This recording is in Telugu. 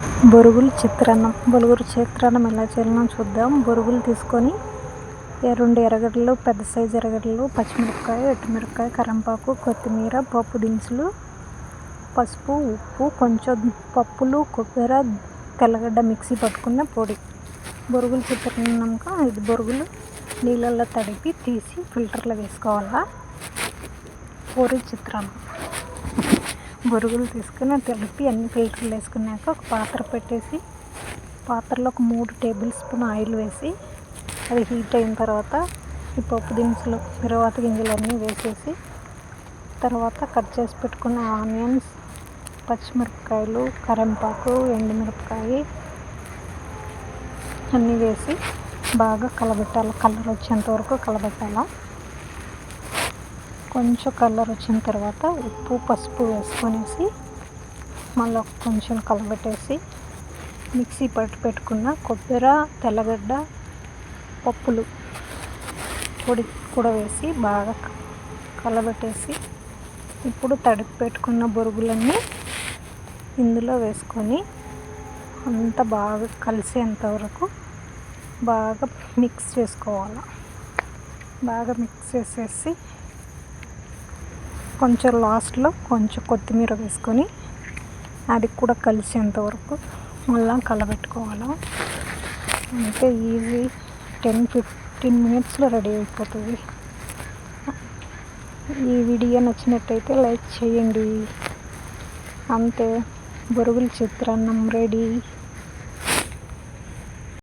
బొరుగులు చిత్రాన్నం ఎలా చేయాలో చూద్దాం. బొరుగులు తీసుకొని 2 ఎర్రగడ్డలు, పెద్ద సైజు ఎర్రగడ్డలు, పచ్చిమిరపకాయ, ఎండుమిరపకాయ, కరివేపాకు, కొత్తిమీర, పప్పు దినుసులు, పసుపు, ఉప్పు, కొంచెం పప్పులు, కొబ్బరి, తెల్లగడ్డ మిక్సీ పట్టుకున్న పొడి. బొరుగులు చిత్రాన్నంక ఇది బొరుగులు నీళ్ళల్లో తడిపి తీసి ఫిల్టర్లో వేసుకోవాలా. పూరి చిత్రాన్నం బొరుగులు తీసుకుని తడిపి అన్ని ఫిల్టర్లు వేసుకున్నాక ఒక పాత్ర పెట్టేసి పాత్రలో ఒక 3 టేబుల్ స్పూన్ ఆయిల్ వేసి అది హీట్ అయిన తర్వాత ఈ పప్పు దినుసులు, తరువాత గింజలు అన్నీ వేసేసి తర్వాత కట్ చేసి పెట్టుకున్న ఆనియన్స్, పచ్చిమిరపకాయలు, కరివేపాకు, ఎండుమిరపకాయ అన్నీ వేసి బాగా కలబెట్టాలి. కలర్ వచ్చేంత వరకు కలబెట్టాలి. కొంచెం కలర్ వచ్చిన తర్వాత ఉప్పు, పసుపు వేసుకొనేసి మళ్ళీ కొంచెం కలబెట్టేసి మిక్సీ పట్టి పెట్టుకున్న కొబ్బరి, తెల్లగడ్డ, పప్పులు పొడి కూడా వేసి బాగా కలబెట్టేసి ఇప్పుడు తడిపి పెట్టుకున్న బొరుగులన్నీ ఇందులో వేసుకొని అంతా బాగా కలిసేంత వరకు బాగా మిక్స్ చేసుకోవాలి. బాగా మిక్స్ చేసేసి కొంచెం లాస్ట్లో కొంచెం కొత్తిమీర వేసుకొని అది కూడా కలిసేంత వరకు మళ్ళీ కలబెట్టుకోవాలి. అంటే ఈజీ 10-15 మినిట్స్లో రెడీ అయిపోతుంది. ఈ వీడియో నచ్చినట్టయితే లైక్ చేయండి. అంతే, బొరుగుల చిత్రాన్నం రెడీ.